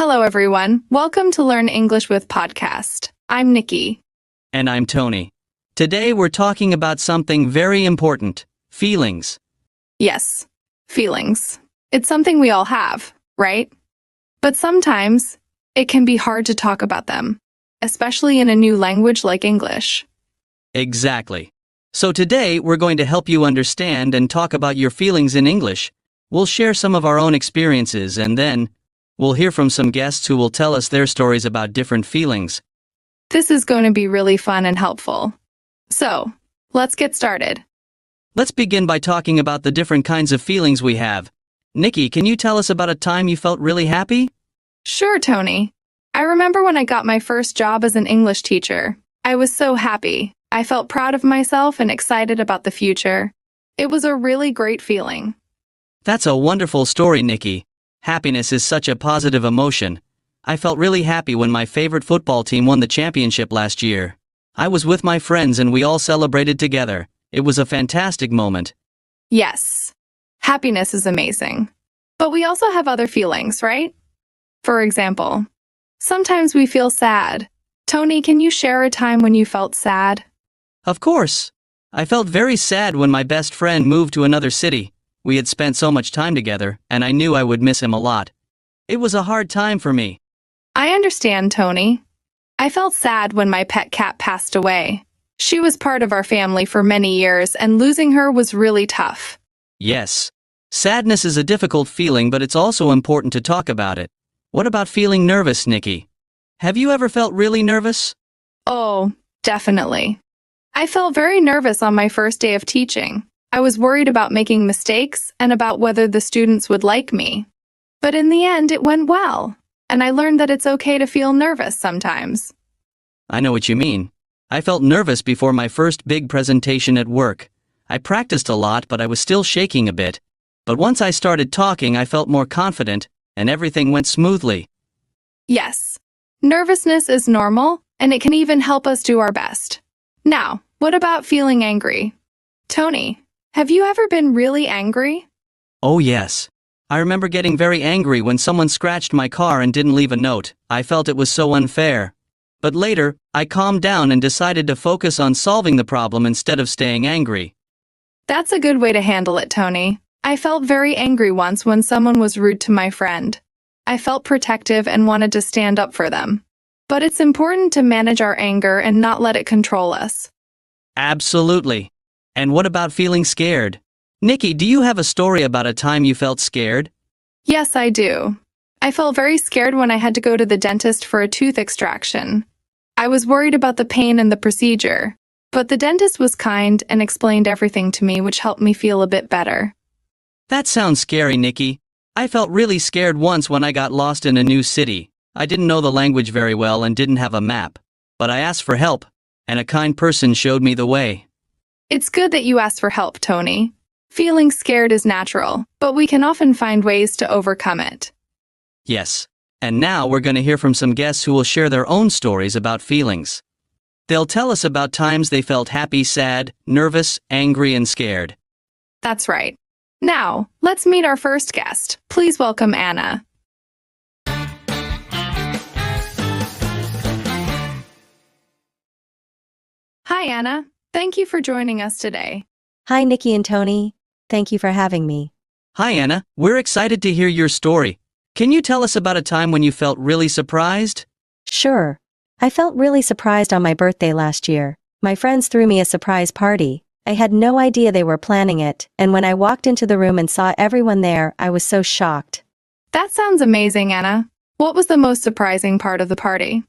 Hello, everyone. Welcome to Learn English with Podcast. I'm Nikki. And I'm Tony. Today we're talking about something very important: feelings. Yes, feelings. It's something we all have, right? But sometimes it can be hard to talk about them, especially in a new language like English. Exactly. So today we're going to help you understand and talk about your feelings in English. We'll share some of our own experiences and then we'll hear from some guests who will tell us their stories about different feelings. This is going to be really fun and helpful. So, let's get started. Let's begin by talking about the different kinds of feelings we have. Nikki, can you tell us about a time you felt really happy? Sure, Tony. I remember when I got my first job as an English teacher. I was so happy. I felt proud of myself and excited about the future. It was a really great feeling. That's a wonderful story, Nikki. Happiness is such a positive emotion. I felt really happy when my favorite football team won the championship last year. I was with my friends and we all celebrated together. It was a fantastic moment. Yes, happiness is amazing. But we also have other feelings, right? For example, sometimes we feel sad. Tony, can you share a time when you felt sad? Of course. I felt very sad when my best friend moved to another city. We had spent so much time together, and I knew I would miss him a lot. It was a hard time for me. I understand, Tony. I felt sad when my pet cat passed away. She was part of our family for many years, and losing her was really tough. Yes. Sadness is a difficult feeling, but it's also important to talk about it. What about feeling nervous, Nikki? Have you ever felt really nervous? Oh, definitely. I felt very nervous on my first day of teaching. I was worried about making mistakes and about whether the students would like me. But in the end, it went well, and I learned that it's okay to feel nervous sometimes. I know what you mean. I felt nervous before my first big presentation at work. I practiced a lot, but I was still shaking a bit. But once I started talking, I felt more confident, and everything went smoothly. Yes, nervousness is normal, and it can even help us do our best. Now, what about feeling angry? Tony, have you ever been really angry? Oh yes. I remember getting very angry when someone scratched my car and didn't leave a note. I felt it was so unfair. But later, I calmed down and decided to focus on solving the problem instead of staying angry. That's a good way to handle it, Tony. I felt very angry once when someone was rude to my friend. I felt protective and wanted to stand up for them. But it's important to manage our anger and not let it control us. Absolutely. And what about feeling scared? Nikki, do you have a story about a time you felt scared? Yes, I do. I felt very scared when I had to go to the dentist for a tooth extraction. I was worried about the pain and the procedure, but the dentist was kind and explained everything to me, which helped me feel a bit better. That sounds scary, Nikki. I felt really scared once when I got lost in a new city. I didn't know the language very well and didn't have a map, but I asked for help, and a kind person showed me the way. It's good that you asked for help, Tony. Feeling scared is natural, but we can often find ways to overcome it. Yes. And now we're going to hear from some guests who will share their own stories about feelings. They'll tell us about times they felt happy, sad, nervous, angry, and scared. That's right. Now, let's meet our first guest. Please welcome Anna. Hi, Anna. Thank you for joining us today. Hi, Nikki and Tony. Thank you for having me. Hi, Anna. We're excited to hear your story. Can you tell us about a time when you felt really surprised? Sure. I felt really surprised on my birthday last year. My friends threw me a surprise party. I had no idea they were planning it, and when I walked into the room and saw everyone there, I was so shocked. That sounds amazing, Anna. What was the most surprising part of the party?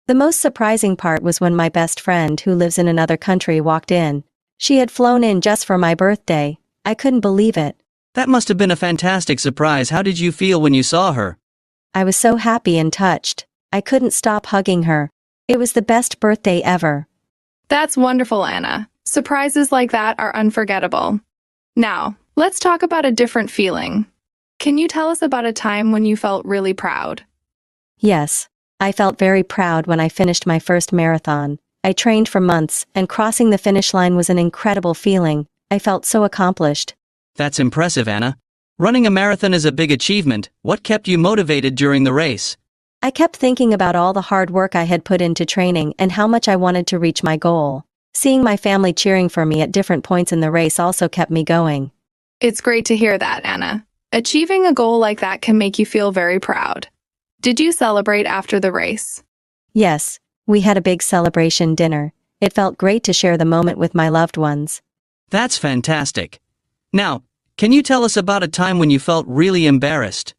The most surprising part was when my best friend, who lives in another country, walked in. She had flown in just for my birthday. I couldn't believe it. That must have been a fantastic surprise. How did you feel when you saw her? I was so happy and touched. I couldn't stop hugging her. It was the best birthday ever. That's wonderful, Anna. Surprises like that are unforgettable. Now, let's talk about a different feeling. Can you tell us about a time when you felt really proud? Yes. I felt very proud when I finished my first marathon. I trained for months, and crossing the finish line was an incredible feeling. I felt so accomplished. That's impressive, Anna. Running a marathon is a big achievement. What kept you motivated during the race? I kept thinking about all the hard work I had put into training and how much I wanted to reach my goal. Seeing my family cheering for me at different points in the race also kept me going. It's great to hear that, Anna. Achieving a goal like that can make you feel very proud. Did you celebrate after the race? Yes, we had a big celebration dinner. It felt great to share the moment with my loved ones. That's fantastic. Now, can you tell us about a time when you felt really embarrassed?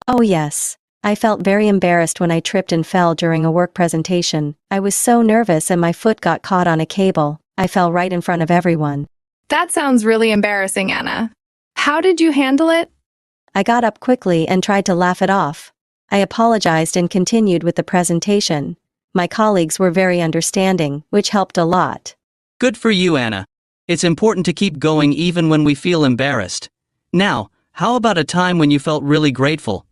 Oh yes. I felt very embarrassed when I tripped and fell during a work presentation. I was so nervous and my foot got caught on a cable. I fell right in front of everyone. That sounds really embarrassing, Anna. How did you handle it? I got up quickly and tried to laugh it off. I apologized and continued with the presentation. My colleagues were very understanding, which helped a lot. Good for you, Anna. It's important to keep going even when we feel embarrassed. Now, how about a time when you felt really grateful?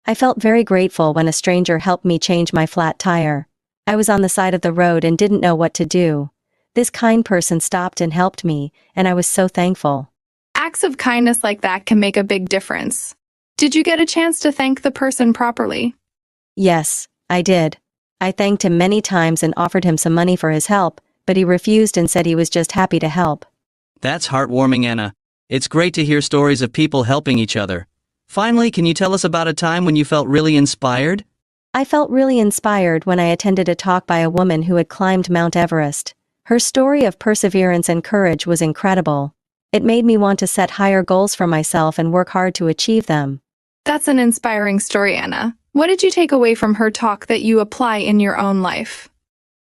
I felt very grateful when a stranger helped me change my flat tire. I was on the side of the road and didn't know what to do. This kind person stopped and helped me, and I was so thankful. Acts of kindness like that can make a big difference. Did you get a chance to thank the person properly? Yes, I did. I thanked him many times and offered him some money for his help, but he refused and said he was just happy to help. That's heartwarming, Anna. It's great to hear stories of people helping each other. Finally, can you tell us about a time when you felt really inspired? I felt really inspired when I attended a talk by a woman who had climbed Mount Everest. Her story of perseverance and courage was incredible. It made me want to set higher goals for myself and work hard to achieve them. That's an inspiring story, Anna. What did you take away from her talk that you apply in your own life?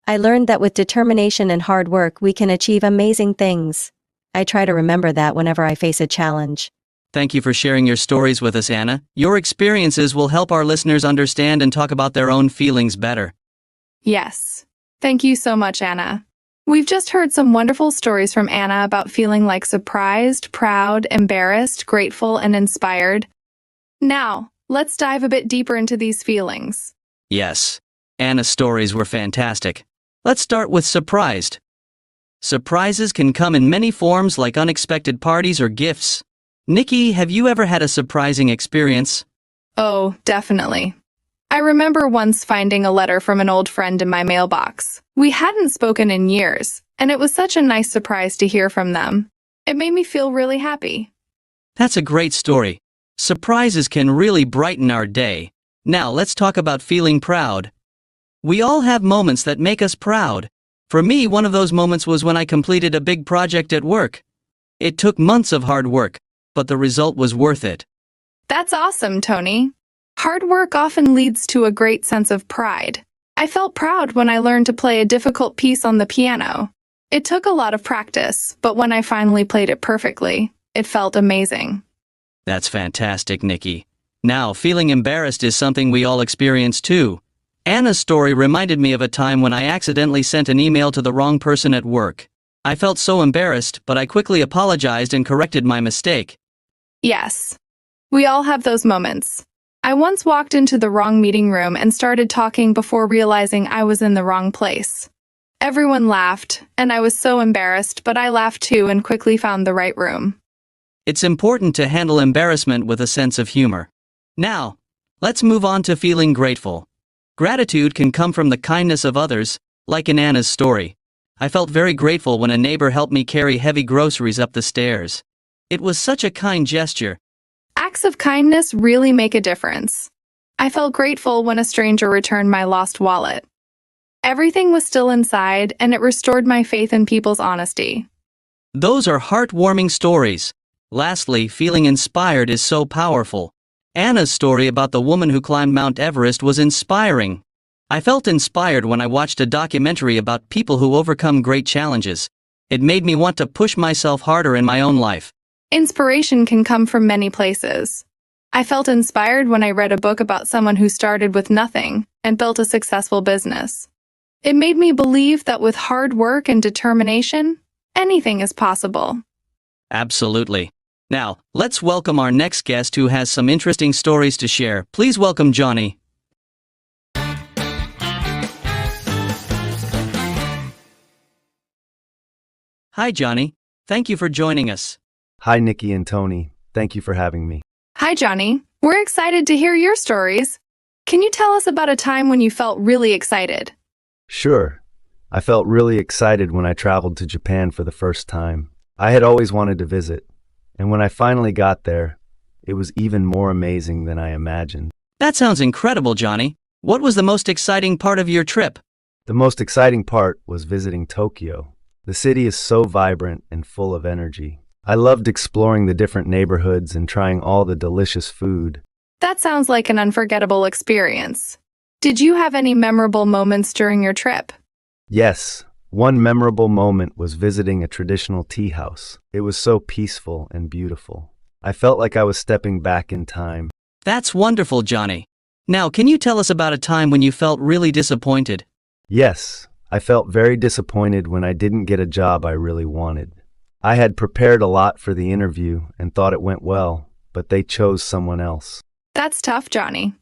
I learned that with determination and hard work we can achieve amazing things. I try to remember that whenever I face a challenge. Thank you for sharing your stories with us, Anna. Your experiences will help our listeners understand and talk about their own feelings better. Yes. Thank you so much, Anna. We've just heard some wonderful stories from Anna about feeling like surprised, proud, embarrassed, grateful, and inspired. Now, let's dive a bit deeper into these feelings. Yes, Anna's stories were fantastic. Let's start with surprised. Surprises can come in many forms like unexpected parties or gifts. Nikki, have you ever had a surprising experience? Oh, definitely. I remember once finding a letter from an old friend in my mailbox. We hadn't spoken in years, and it was such a nice surprise to hear from them. It made me feel really happy. That's a great story. Surprises can really brighten our day. Now let's talk about feeling proud. We all have moments that make us proud. For me, one of those moments was when I completed a big project at work. It took months of hard work, but the result was worth it. That's awesome, Tony. Hard work often leads to a great sense of pride. I felt proud when I learned to play a difficult piece on the piano. It took a lot of practice, but when I finally played it perfectly, it felt amazing. That's fantastic, Nikki. Now, feeling embarrassed is something we all experience too. Anna's story reminded me of a time when I accidentally sent an email to the wrong person at work. I felt so embarrassed, but I quickly apologized and corrected my mistake. Yes. We all have those moments. I once walked into the wrong meeting room and started talking before realizing I was in the wrong place. Everyone laughed, and I was so embarrassed, but I laughed too and quickly found the right room. It's important to handle embarrassment with a sense of humor. Now, let's move on to feeling grateful. Gratitude can come from the kindness of others, like in Anna's story. I felt very grateful when a neighbor helped me carry heavy groceries up the stairs. It was such a kind gesture. Acts of kindness really make a difference. I felt grateful when a stranger returned my lost wallet. Everything was still inside, and it restored my faith in people's honesty. Those are heartwarming stories. Lastly, feeling inspired is so powerful. Anna's story about the woman who climbed Mount Everest was inspiring. I felt inspired when I watched a documentary about people who overcome great challenges. It made me want to push myself harder in my own life. Inspiration can come from many places. I felt inspired when I read a book about someone who started with nothing and built a successful business. It made me believe that with hard work and determination, anything is possible. Absolutely. Now, let's welcome our next guest who has some interesting stories to share. Please welcome Johnny. Hi, Johnny. Thank you for joining us. Hi, Nikki and Tony. Thank you for having me. Hi, Johnny. We're excited to hear your stories. Can you tell us about a time when you felt really excited? Sure. I felt really excited when I traveled to Japan for the first time. I had always wanted to visit, and when I finally got there, it was even more amazing than I imagined. That sounds incredible, Johnny. What was the most exciting part of your trip? The most exciting part was visiting Tokyo. The city is so vibrant and full of energy. I loved exploring the different neighborhoods and trying all the delicious food. That sounds like an unforgettable experience. Did you have any memorable moments during your trip? Yes, one memorable moment was visiting a traditional tea house. It was so peaceful and beautiful. I felt like I was stepping back in time. That's wonderful, Johnny. Now, can you tell us about a time when you felt really disappointed? Yes, I felt very disappointed when I didn't get a job I really wanted. I had prepared a lot for the interview and thought it went well, but they chose someone else. That's tough, Johnny.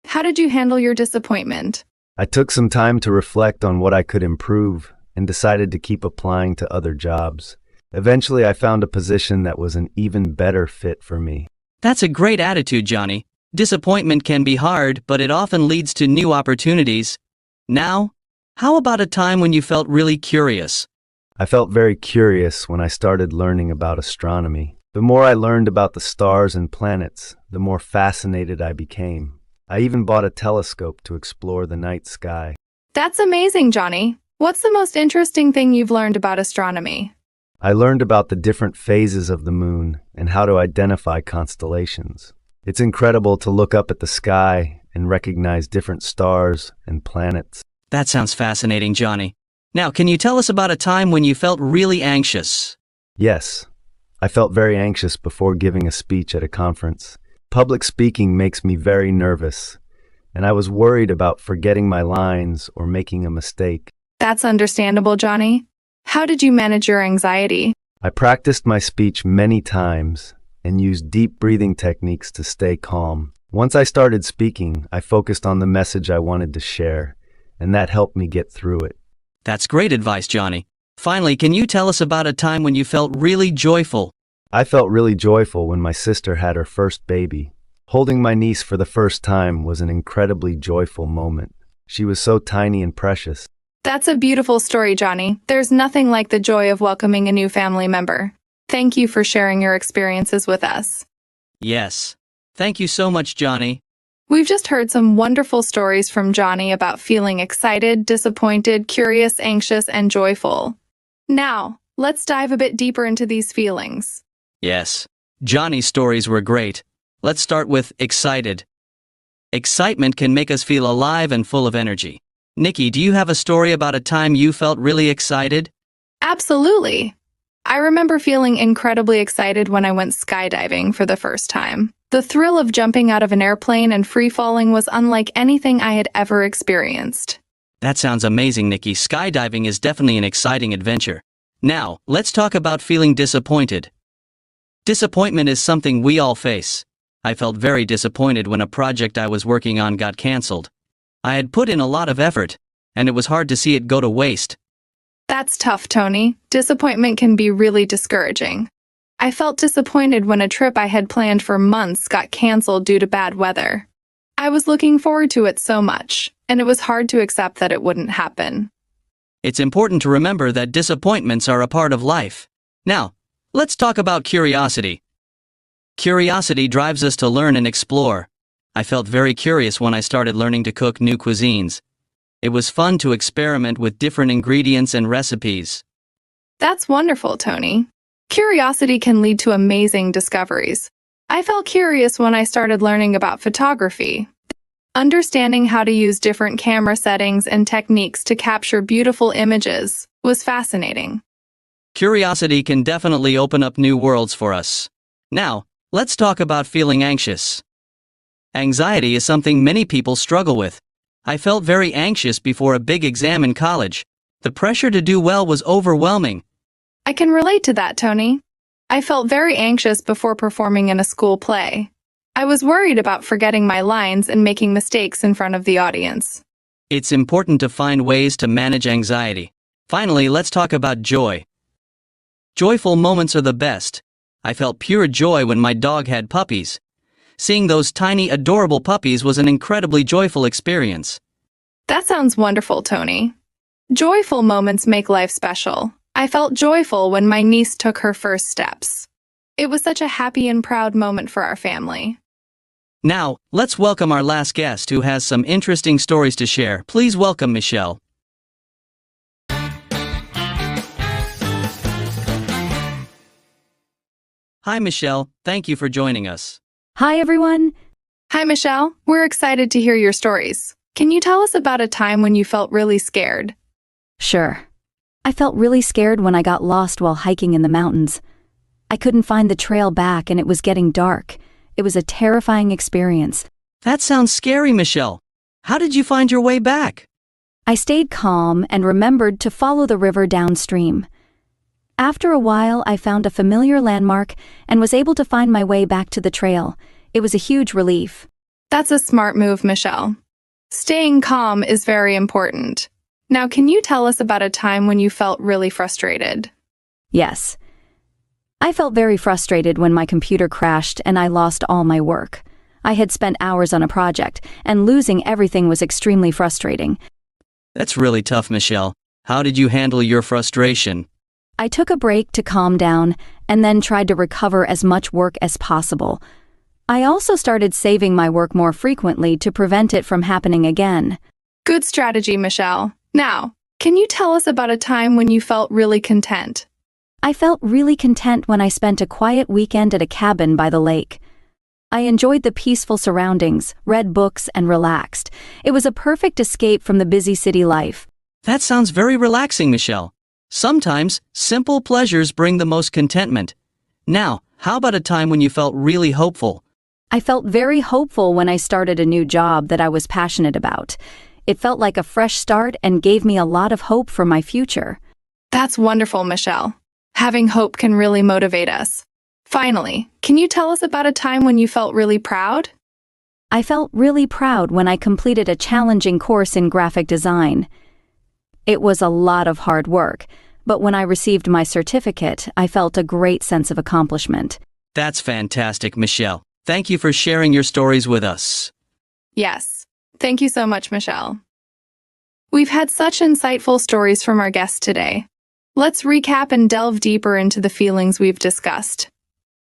How did you handle your disappointment? I took some time to reflect on what I could improve and decided to keep applying to other jobs. Eventually, I found a position that was an even better fit for me. That's a great attitude, Johnny. Disappointment can be hard, but it often leads to new opportunities. Now, how about a time when you felt really curious? I felt very curious when I started learning about astronomy. The more I learned about the stars and planets, the more fascinated I became. I even bought a telescope to explore the night sky. That's amazing, Johnny. What's the most interesting thing you've learned about astronomy? I learned about the different phases of the moon and how to identify constellations. It's incredible to look up at the sky and recognize different stars and planets. That sounds fascinating, Johnny. Now, can you tell us about a time when you felt really anxious? Yes, I felt very anxious before giving a speech at a conference. Public speaking makes me very nervous, and I was worried about forgetting my lines or making a mistake. That's understandable, Johnny. How did you manage your anxiety? I practiced my speech many times and used deep breathing techniques to stay calm. Once I started speaking, I focused on the message I wanted to share, and that helped me get through it. That's great advice, Johnny. Finally, can you tell us about a time when you felt really joyful? I felt really joyful when my sister had her first baby. Holding my niece for the first time was an incredibly joyful moment. She was so tiny and precious. That's a beautiful story, Johnny. There's nothing like the joy of welcoming a new family member. Thank you for sharing your experiences with us. Yes. Thank you so much, Johnny. We've just heard some wonderful stories from Johnny about feeling excited, disappointed, curious, anxious, and joyful. Now, let's dive a bit deeper into these feelings. Yes. Johnny's stories were great. Let's start with excited. Excitement can make us feel alive and full of energy. Nikki, do you have a story about a time you felt really excited? Absolutely. I remember feeling incredibly excited when I went skydiving for the first time. The thrill of jumping out of an airplane and free-falling was unlike anything I had ever experienced. That sounds amazing, Nikki. Skydiving is definitely an exciting adventure. Now, let's talk about feeling disappointed. Disappointment is something we all face. I felt very disappointed when a project I was working on got cancelled. I had put in a lot of effort, and it was hard to see it go to waste. That's tough, Tony. Disappointment can be really discouraging. I felt disappointed when a trip I had planned for months got canceled due to bad weather. I was looking forward to it so much, and it was hard to accept that it wouldn't happen. It's important to remember that disappointments are a part of life. Now, let's talk about curiosity. Curiosity drives us to learn and explore. I felt very curious when I started learning to cook new cuisines. It was fun to experiment with different ingredients and recipes. That's wonderful, Tony. Curiosity can lead to amazing discoveries. I felt curious when I started learning about photography. Understanding how to use different camera settings and techniques to capture beautiful images was fascinating. Curiosity can definitely open up new worlds for us. Now, let's talk about feeling anxious. Anxiety is something many people struggle with. I felt very anxious before a big exam in college. The pressure to do well was overwhelming. I can relate to that, Tony. I felt very anxious before performing in a school play. I was worried about forgetting my lines and making mistakes in front of the audience. It's important to find ways to manage anxiety. Finally, let's talk about joy. Joyful moments are the best. I felt pure joy when my dog had puppies. Seeing those tiny, adorable puppies was an incredibly joyful experience. That sounds wonderful, Tony. Joyful moments make life special. I felt joyful when my niece took her first steps. It was such a happy and proud moment for our family. Now, let's welcome our last guest who has some interesting stories to share. Please welcome Michelle. Hi, Michelle. Thank you for joining us. Hi, everyone. Hi, Michelle. We're excited to hear your stories. Can you tell us about a time when you felt really scared? Sure. I felt really scared when I got lost while hiking in the mountains. I couldn't find the trail back and it was getting dark. It was a terrifying experience. That sounds scary, Michelle. How did you find your way back? I stayed calm and remembered to follow the river downstream. After a while, I found a familiar landmark and was able to find my way back to the trail. It was a huge relief. That's a smart move, Michelle. Staying calm is very important. Now, can you tell us about a time when you felt really frustrated? Yes. I felt very frustrated when my computer crashed and I lost all my work. I had spent hours on a project, and losing everything was extremely frustrating. That's really tough, Michelle. How did you handle your frustration? I took a break to calm down and then tried to recover as much work as possible. I also started saving my work more frequently to prevent it from happening again. Good strategy, Michelle. Now, can you tell us about a time when you felt really content? I felt really content when I spent a quiet weekend at a cabin by the lake. I enjoyed the peaceful surroundings, read books, and relaxed. It was a perfect escape from the busy city life. That sounds very relaxing, Michelle. Sometimes, simple pleasures bring the most contentment. Now, how about a time when you felt really hopeful? I felt very hopeful when I started a new job that I was passionate about. It felt like a fresh start and gave me a lot of hope for my future. That's wonderful, Michelle. Having hope can really motivate us. Finally, can you tell us about a time when you felt really proud? I felt really proud when I completed a challenging course in graphic design. It was a lot of hard work, but when I received my certificate, I felt a great sense of accomplishment. That's fantastic, Michelle. Thank you for sharing your stories with us. Yes. Thank you so much, Michelle. We've had such insightful stories from our guests today. Let's recap and delve deeper into the feelings we've discussed.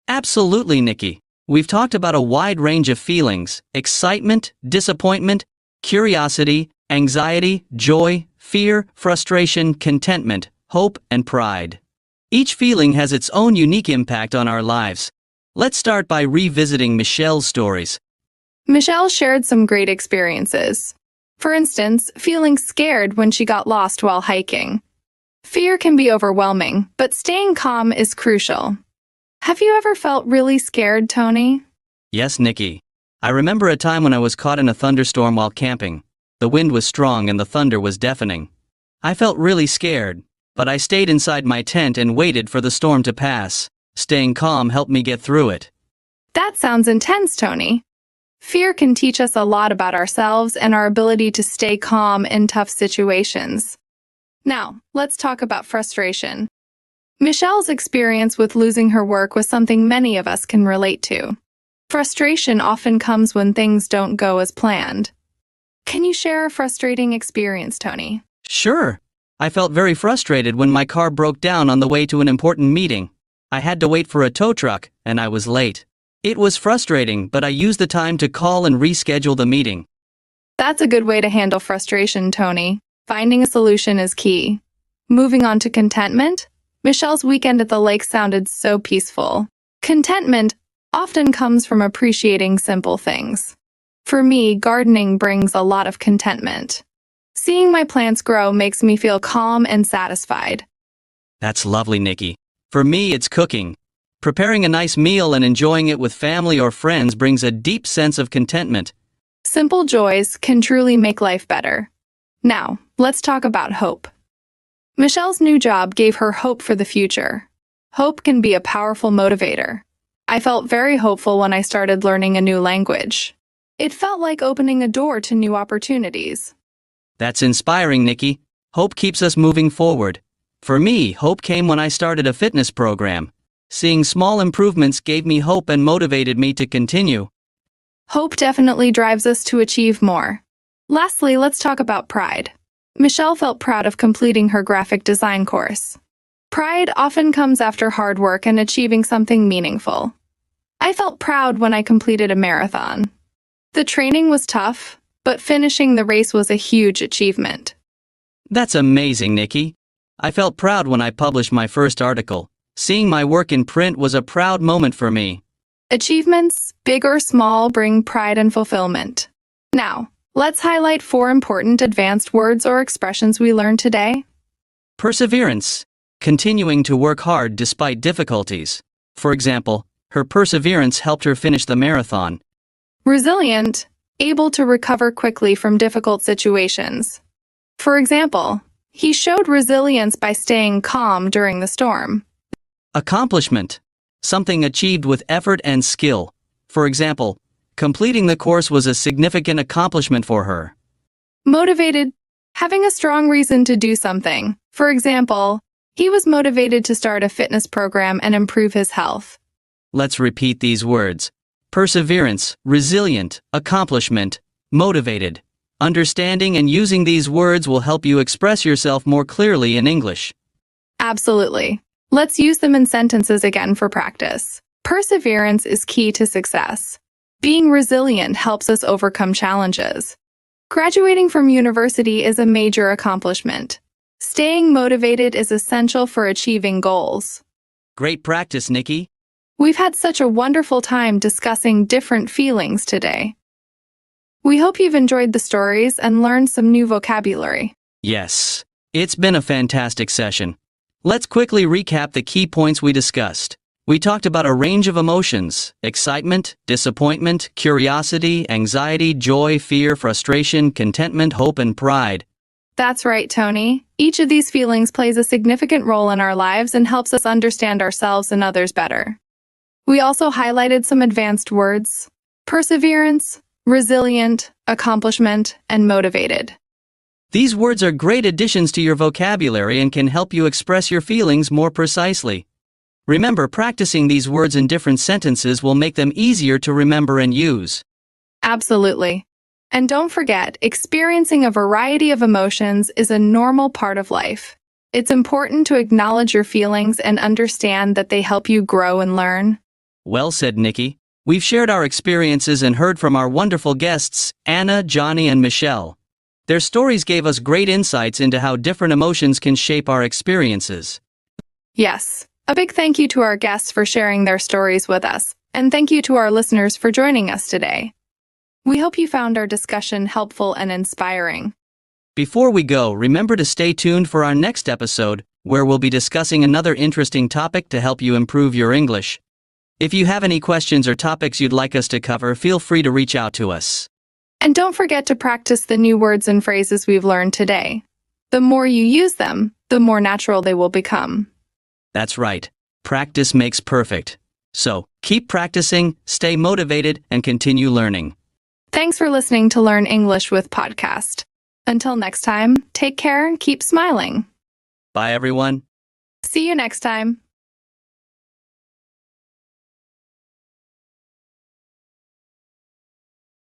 Absolutely, Nikki. We've talked about a wide range of feelings: excitement, disappointment, curiosity, anxiety, joy, fear, frustration, contentment, hope, and pride. Each feeling has its own unique impact on our lives. Let's start by revisiting Michelle's stories. Michelle shared some great experiences. For instance, feeling scared when she got lost while hiking. Fear can be overwhelming, but staying calm is crucial. Have you ever felt really scared, Tony? Yes, Nikki. I remember a time when I was caught in a thunderstorm while camping. The wind was strong and the thunder was deafening. I felt really scared, but I stayed inside my tent and waited for the storm to pass. Staying calm helped me get through it. That sounds intense, Tony. Fear can teach us a lot about ourselves and our ability to stay calm in tough situations. Now, let's talk about frustration. Michelle's experience with losing her work was something many of us can relate to. Frustration often comes when things don't go as planned. Can you share a frustrating experience, Tony? Sure. I felt very frustrated when my car broke down on the way to an important meeting. I had to wait for a tow truck, and I was late. It was frustrating, but I used the time to call and reschedule the meeting. That's a good way to handle frustration, Tony. Finding a solution is key. Moving on to contentment, Michelle's weekend at the lake sounded so peaceful. Contentment often comes from appreciating simple things. For me, gardening brings a lot of contentment. Seeing my plants grow makes me feel calm and satisfied. That's lovely, Nikki. For me, it's cooking. Preparing a nice meal and enjoying it with family or friends brings a deep sense of contentment. Simple joys can truly make life better. Now, let's talk about hope. Michelle's new job gave her hope for the future. Hope can be a powerful motivator. I felt very hopeful when I started learning a new language. It felt like opening a door to new opportunities. That's inspiring, Nikki. Hope keeps us moving forward. For me, hope came when I started a fitness program. Seeing small improvements gave me hope and motivated me to continue. Hope definitely drives us to achieve more. Lastly, let's talk about pride. Michelle felt proud of completing her graphic design course. Pride often comes after hard work and achieving something meaningful. I felt proud when I completed a marathon. The training was tough, but finishing the race was a huge achievement. That's amazing, Nikki. I felt proud when I published my first article. Seeing my work in print was a proud moment for me. Achievements, big or small, bring pride and fulfillment. Now, let's highlight 4 important advanced words or expressions we learned today. Perseverance. Continuing to work hard despite difficulties. For example, her perseverance helped her finish the marathon. Resilient, able to recover quickly from difficult situations. For example, he showed resilience by staying calm during the storm. Accomplishment. Something achieved with effort and skill. For example, completing the course was a significant accomplishment for her. Motivated, having a strong reason to do something. For example, he was motivated to start a fitness program and improve his health. Let's repeat these words. Perseverance, resilient, accomplishment, motivated. Understanding and using these words will help you express yourself more clearly in English. Absolutely. Let's use them in sentences again for practice. Perseverance is key to success. Being resilient helps us overcome challenges. Graduating from university is a major accomplishment. Staying motivated is essential for achieving goals. Great practice, Nikki. We've had such a wonderful time discussing different feelings today. We hope you've enjoyed the stories and learned some new vocabulary. Yes, it's been a fantastic session. Let's quickly recap the key points we discussed. We talked about a range of emotions: excitement, disappointment, curiosity, anxiety, joy, fear, frustration, contentment, hope, and pride. That's right, Tony. Each of these feelings plays a significant role in our lives and helps us understand ourselves and others better. We also highlighted some advanced words: perseverance, resilient, accomplishment, and motivated. These words are great additions to your vocabulary and can help you express your feelings more precisely. Remember, practicing these words in different sentences will make them easier to remember and use. Absolutely. And don't forget, experiencing a variety of emotions is a normal part of life. It's important to acknowledge your feelings and understand that they help you grow and learn. Well said, Nikki. We've shared our experiences and heard from our wonderful guests, Anna, Johnny, and Michelle. Their stories gave us great insights into how different emotions can shape our experiences. Yes, a big thank you to our guests for sharing their stories with us, and thank you to our listeners for joining us today. We hope you found our discussion helpful and inspiring. Before we go, remember to stay tuned for our next episode, where we'll be discussing another interesting topic to help you improve your English. If you have any questions or topics you'd like us to cover, feel free to reach out to us. And don't forget to practice the new words and phrases we've learned today. The more you use them, the more natural they will become. That's right. Practice makes perfect. So, keep practicing, stay motivated, and continue learning. Thanks for listening to Learn English with Podcast. Until next time, take care and keep smiling. Bye, everyone. See you next time.